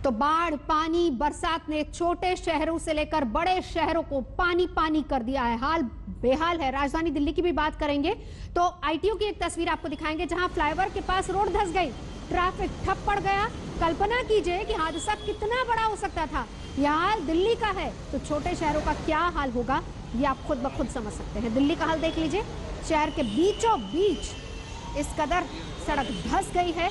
तो बाढ़, पानी, बरसात ने छोटे शहरों से लेकर बड़े शहरों को पानी पानी कर दिया है। हाल बेहाल है। राजधानी दिल्ली की भी बात करेंगे तो आईटीओ की एक तस्वीर आपको दिखाएंगे जहां फ्लाईओवर के पास रोड धंस गई, ट्रैफिक ठप पड़ गया। कल्पना कीजिए कि हादसा कितना बड़ा हो सकता था। यह हाल दिल्ली का है तो छोटे शहरों का क्या हाल होगा ये आप खुद ब खुद समझ सकते हैं। दिल्ली का हाल देख लीजिए। शहर के बीचों बीच इस कदर सड़क धंस गई है।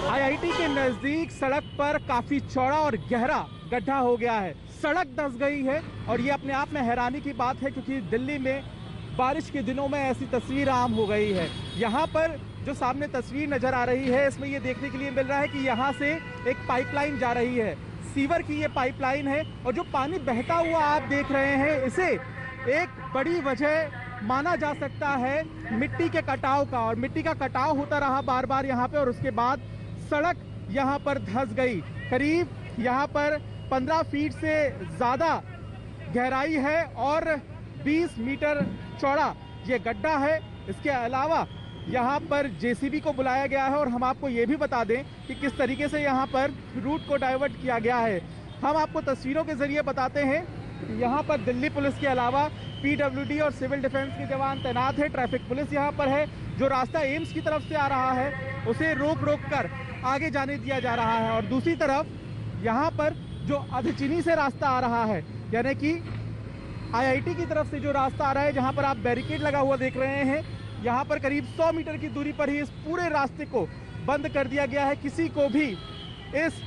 आईआईटी के नजदीक सड़क पर काफी चौड़ा और गहरा गड्ढा हो गया है। सड़क धंस गई है और ये अपने आप में हैरानी की बात है क्योंकि दिल्ली में बारिश के दिनों में ऐसी तस्वीर आम हो गई है। यहाँ पर जो सामने तस्वीर नजर आ रही है इसमें ये देखने के लिए मिल रहा है कि यहाँ से एक पाइपलाइन जा रही है, सीवर की ये पाइपलाइन है और जो पानी बहता हुआ आप देख रहे हैं इसे एक बड़ी वजह माना जा सकता है मिट्टी के कटाव का। और मिट्टी का कटाव होता रहा बार बार यहाँ पे और उसके बाद सड़क यहाँ पर धंस गई। करीब यहाँ पर 15 फीट से ज्यादा गहराई है और 20 मीटर चौड़ा ये गड्ढा है। इसके अलावा यहाँ पर जेसीबी को बुलाया गया है और हम आपको ये भी बता दें कि किस तरीके से यहाँ पर रूट को डाइवर्ट किया गया है। हम आपको तस्वीरों के जरिए बताते हैं कि यहाँ पर दिल्ली पुलिस के अलावा पीडब्ल्यूडी और सिविल डिफेंस के जवान तैनात है। ट्रैफिक पुलिस यहाँ पर है। जो रास्ता एम्स की तरफ से आ रहा है उसे रोक रोक कर आगे जाने दिया जा रहा है और दूसरी तरफ यहाँ पर जो अधचीनी से रास्ता आ रहा है यानी कि आईआईटी की तरफ से जो रास्ता आ रहा है जहाँ पर आप बैरिकेड लगा हुआ देख रहे हैं, यहाँ पर करीब 100 मीटर की दूरी पर ही इस पूरे रास्ते को बंद कर दिया गया है। किसी को भी इस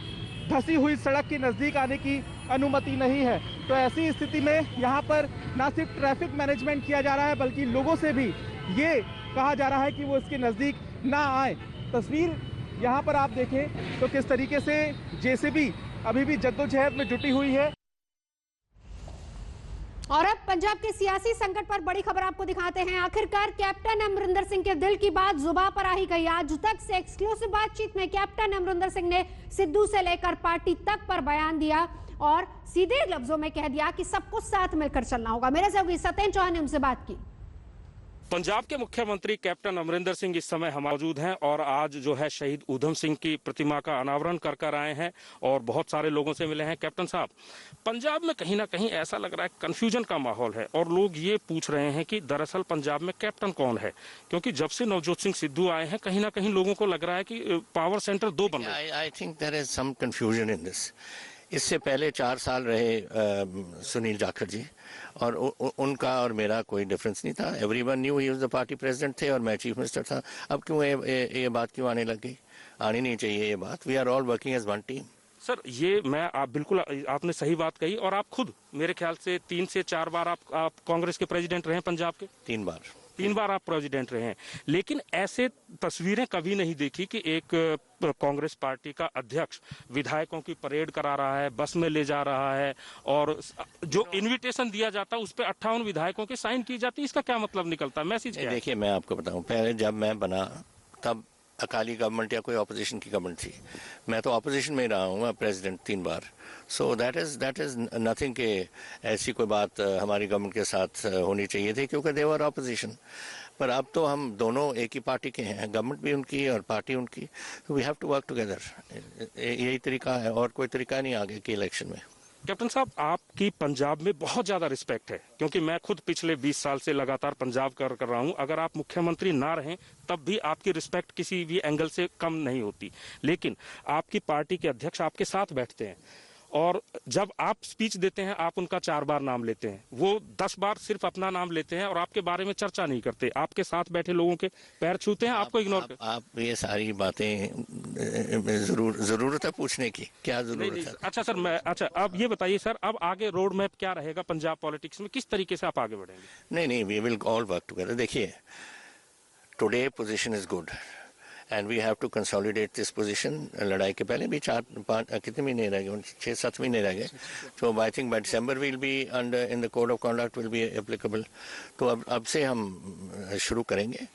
धंसी हुई सड़क के नजदीक आने की अनुमति नहीं है। तो ऐसी स्थिति में यहाँ पर न सिर्फ ट्रैफिक मैनेजमेंट किया जा रहा है बल्कि लोगों से भी ये कहा जा रहा है कि वो इसके नजदीक ना आए। तस्वीर यहाँ पर आप देखें तो किस तरीके से जेसीबी अभी भी जद्दोजहद में जुटी हुई है। और अब पंजाब के सियासी संकट पर बड़ी खबर आपको दिखाते हैं। आखिरकार कैप्टन अमरिंदर सिंह के दिल की बात जुबान पर आ ही गई। आज तक से एक्सक्लूसिव बातचीत में कैप्टन अमरिंदर सिंह ने सिद्धू से लेकर पार्टी तक पर बयान दिया और सीधे लफ्जों में कह दिया कि सबको साथ मिलकर चलना होगा। मेरे सहयोगी सत्येंद्र चौहान ने उनसे बात की। पंजाब के मुख्यमंत्री कैप्टन अमरिंदर सिंह इस समय हम मौजूद हैं और आज जो है शहीद ऊधम सिंह की प्रतिमा का अनावरण कर आए हैं और बहुत सारे लोगों से मिले हैं। कैप्टन साहब, पंजाब में कहीं ना कहीं ऐसा लग रहा है कंफ्यूजन का माहौल है और लोग ये पूछ रहे हैं कि दरअसल पंजाब में कैप्टन कौन है, क्योंकि जब से नवजोत सिंह सिद्धू आए हैं कहीं ना कहीं लोगों को लग रहा है कि पावर सेंटर दो बन रहे हैं। I think there is some confusion in this. इससे पहले 4 साल रहे सुनील जाखड़ जी और उनका और मेरा कोई डिफरेंस नहीं था। Everyone new he was the party president थे और मैं चीफ मिनिस्टर था। अब क्यों ये बात क्यों आने लग गई? आनी नहीं चाहिए ये बात। We are all working as one team. Sir, ये मैं आप बिल्कुल आपने सही बात कही और आप खुद मेरे ख्याल से 3 से 4 बार आप कांग्रेस के प्रेसिडेंट रहे पंजाब के। 3 बार आप प्रेसिडेंट रहे हैं, लेकिन ऐसे तस्वीरें कभी नहीं देखी कि एक कांग्रेस पार्टी का अध्यक्ष विधायकों की परेड करा रहा है, बस में ले जा रहा है और जो इनविटेशन दिया जाता है उस पर 58 विधायकों की साइन की जाती है। इसका क्या मतलब निकलता है? मैसेज क्या है? देखिए, मैं आपको बताऊं, पहले जब मैं बना तब अकाली गवर्नमेंट या कोई ऑपोजिशन की गवर्नमेंट थी। मैं तो ऑपोजिशन में रहा हूँ president 3 bar. So that is nothing के ऐसी कोई बात हमारी गवर्नमेंट के साथ होनी चाहिए थी क्योंकि दे वर ऑपोजिशन। पर अब तो हम दोनों एक ही पार्टी के हैं, गवर्नमेंट भी उनकी और पार्टी उनकी। We have to work together. यही तरीका है और कोई तरीका नहीं आगे के इलेक्शन में। कैप्टन साहब, आपकी पंजाब में बहुत ज्यादा रिस्पेक्ट है क्योंकि मैं खुद पिछले 20 साल से लगातार पंजाब कर रहा हूं। अगर आप मुख्यमंत्री ना रहें तब भी आपकी रिस्पेक्ट किसी भी एंगल से कम नहीं होती, लेकिन आपकी पार्टी के अध्यक्ष आपके साथ बैठते हैं और जब आप स्पीच देते हैं आप उनका 4 बार नाम लेते हैं, वो 10 बार सिर्फ अपना नाम लेते हैं और आपके बारे में चर्चा नहीं करते। आपके साथ बैठे लोगों के पैर छूते हैं, आपको इग्नोर करते हैं। आप ये सारी बातें जरूरत है पूछने की? क्या जरूरत है? अच्छा सर, अब ये बताइए सर, अब आगे रोड मैप क्या रहेगा पंजाब पॉलिटिक्स में? किस तरीके से आप आगे बढ़ेंगे? नहीं, we will all work together. देखिए, today position is good and we have to consolidate this position. लड़ाई के पहले भी 4-5 कितने महीने रह गए? 6-7 महीने रह गए। तो I think by December will be under in the code of conduct will be applicable. तो अब से हम शुरू करेंगे।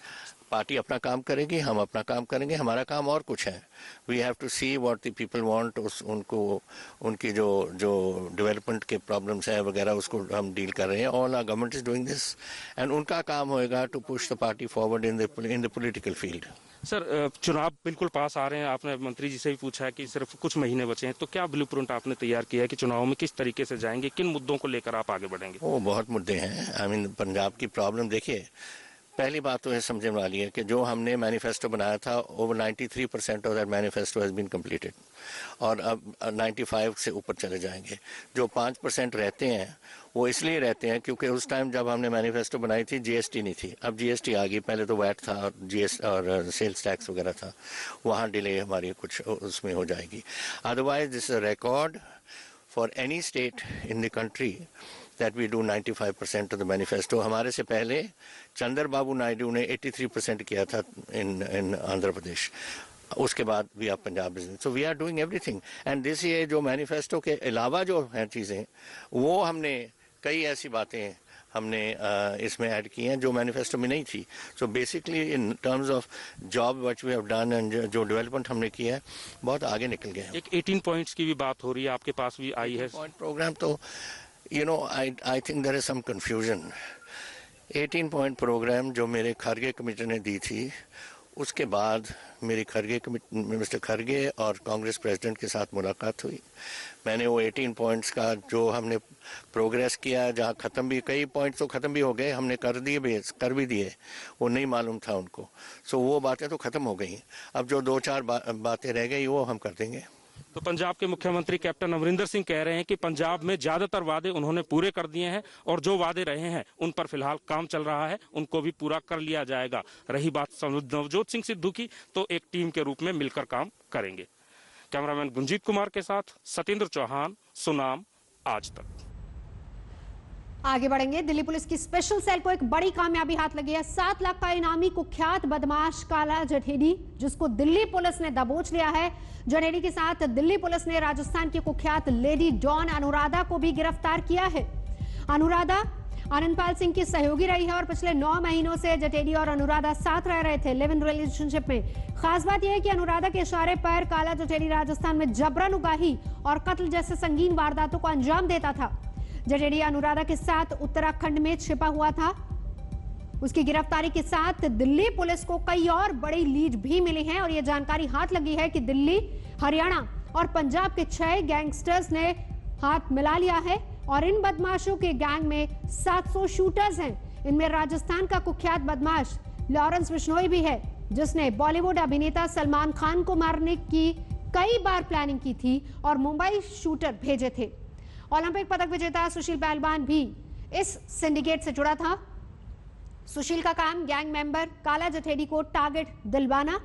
पार्टी अपना काम करेगी, हम अपना काम करेंगे। हमारा काम और कुछ है। We have to see what the people want. उनको उनकी जो डेवलपमेंट के प्रॉब्लम्स हैं वगैरह उसको हम डील कर रहे हैं। All our government is doing this and उनका काम होएगा to push the party forward in the political field. Sir, चुनाव बिल्कुल पास आ रहे हैं। आपने मंत्री जी से भी पूछा है कि सिर्फ कुछ महीने बचे हैं, तो क्या ब्लूप्रिंट आपने तैयार किया है कि चुनाव में किस तरीके से जाएंगे, किन मुद्दों को लेकर आप आगे बढ़ेंगे? वो बहुत मुद्दे हैं। आई मीन पंजाब की प्रॉब्लम देखिए, पहली बात तो है समझने वाली है कि जो हमने मैनिफेस्टो बनाया था over 93% of that manifesto has been completed, और अब 95 से ऊपर चले जाएंगे। जो 5% रहते हैं वो इसलिए रहते हैं क्योंकि उस टाइम जब हमने मैनिफेस्टो बनाई थी जीएसटी नहीं थी, अब जीएसटी आ गई। पहले तो वैट था और और सेल्स टैक्स वगैरह था, वहाँ डिले हमारी कुछ उसमें हो जाएगी। Otherwise this is a record for any state in the country that we do 95% of the manifesto. हमारे से पहले चंद्र बाबू नायडू ने 83% किया था in आंध्र प्रदेश। उसके बाद भी आप Punjab business, so we are doing everything and this ये जो मैनिफेस्टो के अलावा जो हैं चीज़ें, वो हमने कई ऐसी बातें हमने इसमें ऐड की हैं जो मैनिफेस्टो में नहीं थी। So basically in terms of job what we have done and जो डेवलपमेंट हमने किया है, बहुत आगे निकल गए हैं। एक 18 पॉइंट्स की भी बात हो रही है, आपके पास भी आई है पॉइंट प्रोग्राम। तो You know, I think there is some confusion. 18-point program जो मेरे खरगे कमेटी ने दी थी, उसके बाद मेरी मिस्टर खरगे और कांग्रेस प्रेसिडेंट के साथ मुलाकात हुई। मैंने वो 18 पॉइंट्स का जो हमने प्रोग्रेस किया, जहाँ ख़त्म भी, कई पॉइंट्स तो ख़त्म भी हो गए, हमने कर भी दिए, वो नहीं मालूम था उनको। सो वो बातें तो ख़त्म हो गई। अब जो 2-4 बातें रह गई वो हम कर देंगे। तो पंजाब के मुख्यमंत्री कैप्टन अमरिंदर सिंह कह रहे हैं कि पंजाब में ज्यादातर वादे उन्होंने पूरे कर दिए हैं और जो वादे रहे हैं उन पर फिलहाल काम चल रहा है, उनको भी पूरा कर लिया जाएगा। रही बात नवजोत सिंह सिद्धू की, तो एक टीम के रूप में मिलकर काम करेंगे। कैमरामैन गुंजीत कुमार के साथ सतेंद्र चौहान, सुनाम, आज तक। आगे बढ़ेंगे। दिल्ली पुलिस की स्पेशल सेल को एक बड़ी कामयाबी हाथ लगी है। 7 लाख का इनामी कुख्यात बदमाश काला जठेडी, जिसको दिल्ली पुलिस ने दबोच लिया है। जठेडी के साथ दिल्ली पुलिस ने राजस्थान की कुख्यात लेडी डॉन अनुराधा को भी गिरफ्तार किया है। अनुराधा आनंदपाल सिंह की सहयोगी रही है और पिछले 9 महीनों से जठेडी और अनुराधा साथ रह रहे थे, लिव इन रिलेशनशिप में। खास बात यह है कि अनुराधा के इशारे पर काला जठेडी राजस्थान में जबरन उगाही और कत्ल जैसे संगीन वारदातों को अंजाम देता था। जठेडी अनुराधा के साथ उत्तराखंड में छिपा हुआ था। उसकी गिरफ्तारी के साथ दिल्ली पुलिस को कई और बड़ी लीड भी मिली हैं और यह जानकारी हाथ लगी है कि दिल्ली, हरियाणा और पंजाब के 6 गैंगस्टर्स ने हाथ मिला लिया है और इन बदमाशों के गैंग में 700 शूटर्स हैं। इनमें राजस्थान का कुख्यात बदमाश लॉरेंस बिश्नोई भी है, जिसने बॉलीवुड अभिनेता सलमान खान को मारने की कई बार प्लानिंग की थी और मुंबई शूटर भेजे थे। ओलंपिक पदक विजेता सुशील पहलवान भी इस सिंडिकेट से जुड़ा था। सुशील का काम गैंग मेंबर काला जठेडी को टारगेट दिलवाना,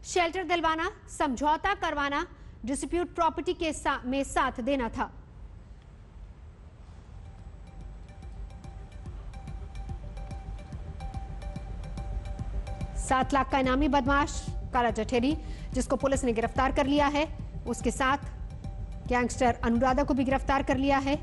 शेल्टर दिलवाना, समझौता करवाना, डिस्प्यूट प्रॉपर्टी के में साथ देना था। $7 लाख का इनामी बदमाश काला जठेडी, जिसको पुलिस ने गिरफ्तार कर लिया है, उसके साथ गैंगस्टर अनुराधा को भी गिरफ्तार कर लिया है।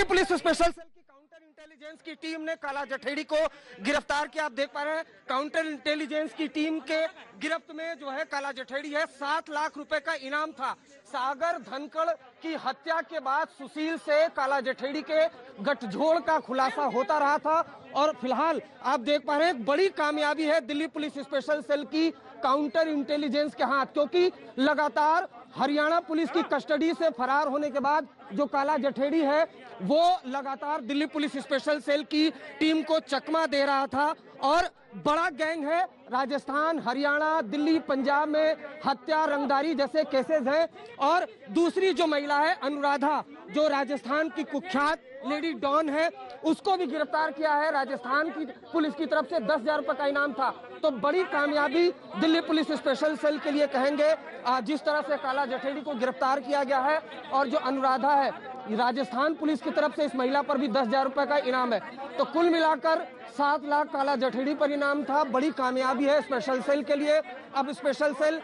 पुलिस स्पेशल सेल की काउंटर इंटेलिजेंस की टीम ने काला जठेडी को गिरफ्तार किया। आप देख पा रहे हैं काउंटर इंटेलिजेंस की टीम के गिरफ्त में जो है काला जठेडी है। 7 लाख रुपए का इनाम था। सागर धनखड़ की हत्या के बाद सुशील से काला जठेडी के गठजोड़ का खुलासा होता रहा था और फिलहाल आप देख पा रहे हैं बड़ी कामयाबी है दिल्ली पुलिस स्पेशल सेल की काउंटर इंटेलिजेंस के हाथ, क्योंकि लगातार हरियाणा पुलिस की कस्टडी से फरार होने के बाद जो काला जठेडी है वो लगातार दिल्ली पुलिस स्पेशल सेल की टीम को चकमा दे रहा था और बड़ा गैंग है। राजस्थान, हरियाणा, दिल्ली, पंजाब में हत्या, रंगदारी जैसे केसेस हैं। और दूसरी जो महिला है अनुराधा, जो राजस्थान की कुख्यात लेडी डॉन है, उसको भी गिरफ्तार किया है। राजस्थान की पुलिस की तरफ से 10,000 रुपए का इनाम था। तो बड़ी कामयाबी दिल्ली पुलिस स्पेशल सेल के लिए कहेंगे, जिस तरह से काला जठेडी को गिरफ्तार किया गया है। और जो अनुराधा है, राजस्थान पुलिस की तरफ से इस महिला पर भी 10,000 रुपए का इनाम है। तो कुल मिलाकर 7 लाख काला जठेडी पर इनाम था। बड़ी कामयाबी है स्पेशल सेल के लिए। अब स्पेशल सेल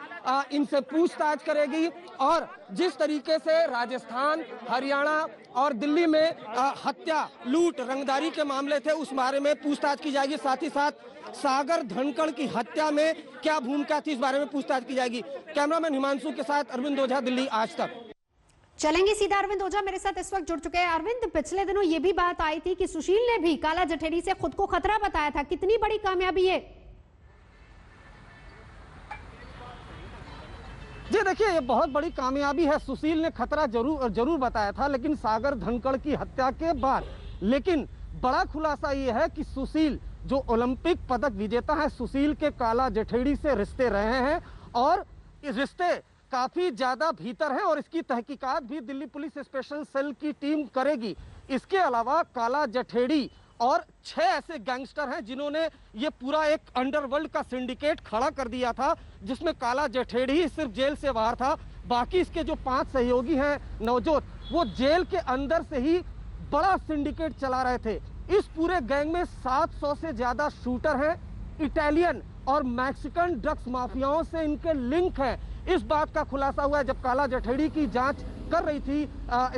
इनसे पूछताछ करेगी और जिस तरीके से राजस्थान, हरियाणा और दिल्ली में हत्या, लूट, रंगदारी के मामले थे, उस बारे में पूछताछ की जाएगी। साथ ही साथ सागर धनखड़ की हत्या में क्या भूमिका थी, इस बारे में पूछताछ की जाएगी। कैमरामैन हिमांशु के साथ अरविंद ओझा, दिल्ली आज तक। चलेंगे सीधा अरविंद ओझा मेरे साथ इस वक्त जुड़ चुके हैं। अरविंद, पिछले दिनों ये भी बात आई थी कि सुशील ने भी काला जठेरी से खुद को खतरा बताया था, कितनी बड़ी कामयाबी है? जी देखिए, ये बहुत बड़ी कामयाबी है। सुशील ने खतरा जरूर बताया था, लेकिन सागर धनखड़ की हत्या के बाद। लेकिन बड़ा खुलासा ये है कि सुशील जो ओलंपिक पदक विजेता है, सुशील के काला जठेरी से रिश्ते रहे हैं और इस रिश्ते काफी ज्यादा भीतर है और इसकी तहकीकात भी दिल्ली पुलिस स्पेशल सेल की टीम करेगी। इसके अलावा काला जठेरी और 6 ऐसे गैंगस्टर हैं जिन्होंने ये पूरा एक अंडरवर्ल्ड का सिंडिकेट खड़ा कर दिया था, जिसमें काला जठेरी ही सिर्फ जेल से बाहर था। बाकी इसके जो 5 सहयोगी हैं नवजोत, वो जेल के अंदर से ही बड़ा सिंडिकेट चला रहे थे। इस पूरे गैंग में 700 से ज्यादा शूटर हैं। इटालियन और मैक्सिकन ड्रग्स माफियाओं से इनके लिंक है। इस बात का खुलासा हुआ है जब काला जठेरी की जांच कर रही थी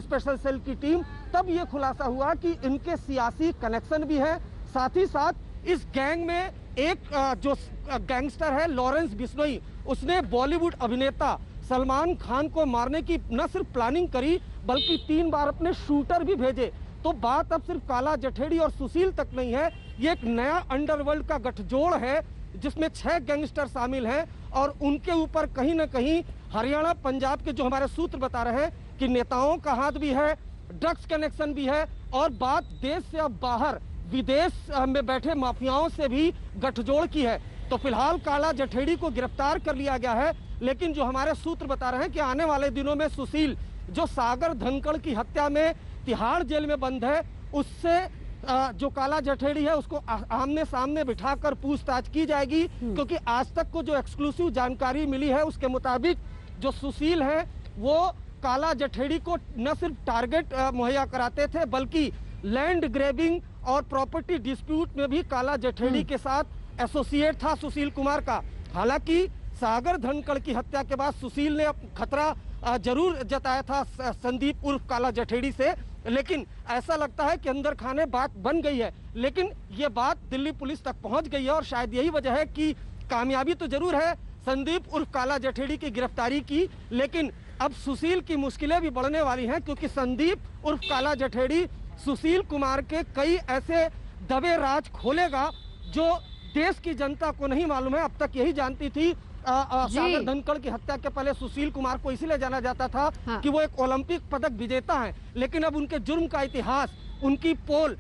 स्पेशल सेल की टीम, तब ये खुलासा हुआ कि इनके सियासी कनेक्शन भी है। साथ ही साथ इस गैंग में एक जो गैंगस्टर है लॉरेंस बिश्नोई, उसने बॉलीवुड अभिनेता सलमान खान को मारने की न सिर्फ प्लानिंग करी बल्कि 3 बार अपने शूटर भी भेजे। तो बात अब सिर्फ काला जठेरी और सुशील तक नहीं है, ये एक नया अंडरवर्ल्ड का गठजोड़ है जिसमें 6 गैंगस्टर शामिल हैं और उनके ऊपर कहीं ना कहीं हरियाणा पंजाब के जो हमारे सूत्र बता रहे हैं कि नेताओं का हाथ भी है, ड्रग्स कनेक्शन भी है और बात देश से अब बाहर विदेश में बैठे माफियाओं से भी गठजोड़ की है। तो फिलहाल काला जठेरी को गिरफ्तार कर लिया गया है, लेकिन जो हमारे सूत्र बता रहे हैं कि आने वाले दिनों में सुशील जो सागर धनखड़ की हत्या में तिहाड़ जेल में बंद है, उससे जो काला जठेरी है उसको आमने सामने बिठाकर पूछताछ की जाएगी। क्योंकि आज तक को जो एक्सक्लूसिव जानकारी मिली है उसके मुताबिक जो सुशील है वो काला जठेरी को न सिर्फ टारगेट मुहैया कराते थे बल्कि लैंड ग्रैबिंग और प्रॉपर्टी डिस्प्यूट में भी काला जठेरी के साथ एसोसिएट था सुशील कुमार का। हालांकि सागर धनखड़ की हत्या के बाद सुशील ने खतरा जरूर जताया था संदीप उर्फ काला जठेरी से, लेकिन ऐसा लगता है कि अंदर खाने बात बन गई है। लेकिन ये बात दिल्ली पुलिस तक पहुंच गई है और शायद यही वजह है कि कामयाबी तो जरूर है संदीप उर्फ काला जठेरी की गिरफ्तारी की, लेकिन अब सुशील की मुश्किलें भी बढ़ने वाली हैं क्योंकि संदीप उर्फ काला जठेरी सुशील कुमार के कई ऐसे दबे राज खोलेगा जो देश की जनता को नहीं मालूम है। अब तक यही जानती थी सागर धनखड़ की हत्या के पहले सुशील कुमार को इसीलिए जाना जाता था कि वो एक ओलंपिक पदक विजेता हैं, लेकिन अब उनके जुर्म का इतिहास, उनकी पोल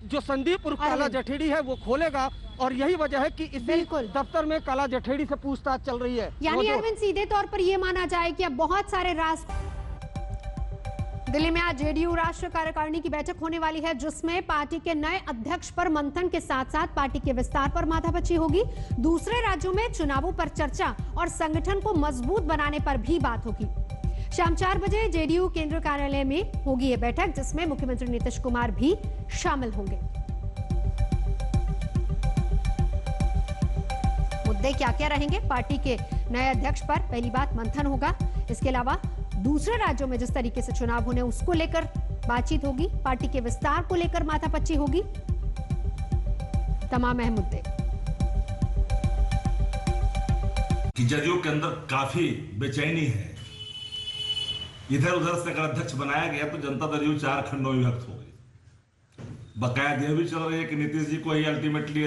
जो संदीप उर्फ काला जठेरी है वो खोलेगा और यही वजह है कि इसी दफ्तर में काला जठेरी से पूछताछ चल रही है। यानी अरविंद, सीधे तौर पर यह माना जाए कि अब बहुत सारे राज दिल्ली में आज जेडीयू राष्ट्रीय कार्यकारिणी की बैठक होने वाली है जिसमें पार्टी के नए अध्यक्ष पर मंथन के साथ साथ पार्टी के विस्तार पर माथापच्ची होगी। दूसरे राज्यों में चुनावों पर चर्चा और संगठन को मजबूत बनाने पर भी बात होगी। शाम 4 बजे जेडीयू केंद्रीय कार्यालय में होगी यह बैठक जिसमें मुख्यमंत्री नीतीश कुमार भी शामिल होंगे। मुद्दे क्या क्या रहेंगे? पार्टी के नए अध्यक्ष पर पहली बात मंथन होगा। इसके अलावा दूसरे राज्यों में जिस तरीके से चुनाव होने उसको लेकर बातचीत होगी, पार्टी के विस्तार को लेकर माथापच्ची होगी, तमाम अहम मुद्दे। जदयू के अंदर काफी बेचैनी है। इधर उधर से अगर अध्यक्ष बनाया गया तो जनता दल यूं 4 खंडों में विभक्त हो गई। बकायद यह भी चल रही है कि नीतीश जी को ही अल्टीमेटली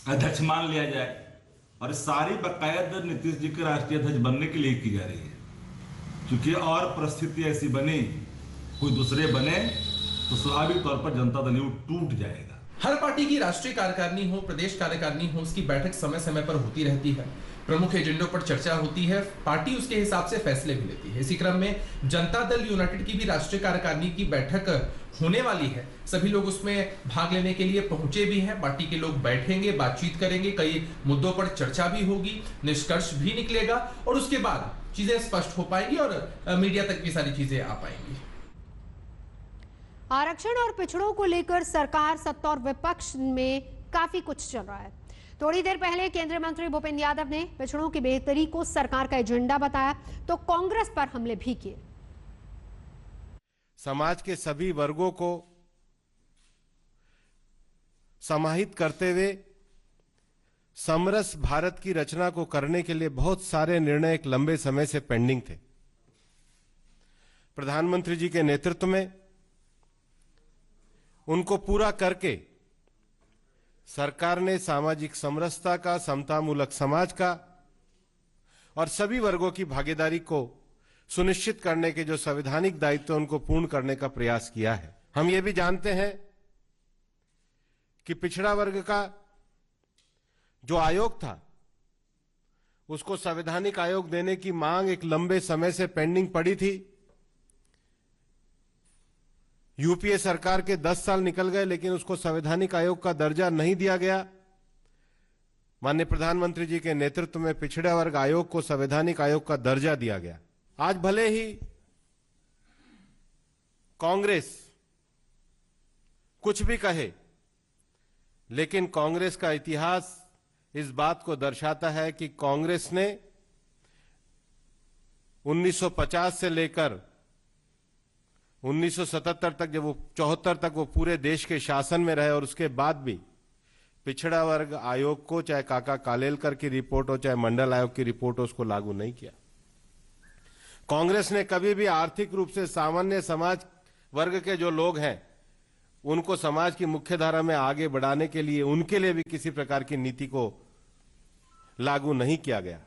अध्यक्ष मान लिया जाए और सारी बकायद नीतीश जी के राष्ट्रीय अध्यक्ष बनने के लिए की जा रही है। क्योंकि और परिस्थिति ऐसी बनी, कोई दूसरे बने तो स्वाभाविक तौर पर जनता दल यूं टूट जाएगा। हर पार्टी की राष्ट्रीय कार्यकारिणी हो, प्रदेश कार्यकारिणी हो, उसकी बैठक समय समय पर होती रहती है। प्रमुख एजेंडों पर चर्चा होती है, पार्टी उसके हिसाब से फैसले भी लेती है। इसी क्रम में जनता दल यूनाइटेड की भी राष्ट्रीय कार्यकारिणी की बैठक होने वाली है। सभी लोग उसमें भाग लेने के लिए पहुंचे भी हैं। पार्टी के लोग बैठेंगे, बातचीत करेंगे, कई मुद्दों पर चर्चा भी होगी, निष्कर्ष भी निकलेगा और उसके बाद चीजें स्पष्ट हो पाएंगी और मीडिया तक भी सारी चीजें आ पाएंगी। आरक्षण और पिछड़ों को लेकर सरकार, सत्ता और विपक्ष में काफी कुछ चल रहा है। थोड़ी देर पहले केंद्रीय मंत्री भूपेंद्र यादव ने पिछड़ों की बेहतरी को सरकार का एजेंडा बताया तो कांग्रेस पर हमले भी किए। समाज के सभी वर्गों को समाहित करते हुए समरस भारत की रचना को करने के लिए बहुत सारे निर्णय एक लंबे समय से पेंडिंग थे। प्रधानमंत्री जी के नेतृत्व में उनको पूरा करके सरकार ने सामाजिक समरसता का, समतामूलक समाज का और सभी वर्गों की भागीदारी को सुनिश्चित करने के जो संवैधानिक दायित्व उनको पूर्ण करने का प्रयास किया है। हम ये भी जानते हैं कि पिछड़ा वर्ग का जो आयोग था उसको संवैधानिक आयोग देने की मांग एक लंबे समय से पेंडिंग पड़ी थी। यूपीए सरकार के 10 साल निकल गए लेकिन उसको संवैधानिक आयोग का दर्जा नहीं दिया गया। माननीय प्रधानमंत्री जी के नेतृत्व में पिछड़ा वर्ग आयोग को संवैधानिक आयोग का दर्जा दिया गया। आज भले ही कांग्रेस कुछ भी कहे, लेकिन कांग्रेस का इतिहास इस बात को दर्शाता है कि कांग्रेस ने 1950 से लेकर 1977 तक, जब वो 74 तक वो पूरे देश के शासन में रहे और उसके बाद भी पिछड़ा वर्ग आयोग को, चाहे काका कालेलकर की रिपोर्ट हो चाहे मंडल आयोग की रिपोर्ट हो, उसको लागू नहीं किया। कांग्रेस ने कभी भी आर्थिक रूप से सामान्य समाज वर्ग के जो लोग हैं उनको समाज की मुख्यधारा में आगे बढ़ाने के लिए उनके लिए भी किसी प्रकार की नीति को लागू नहीं किया गया।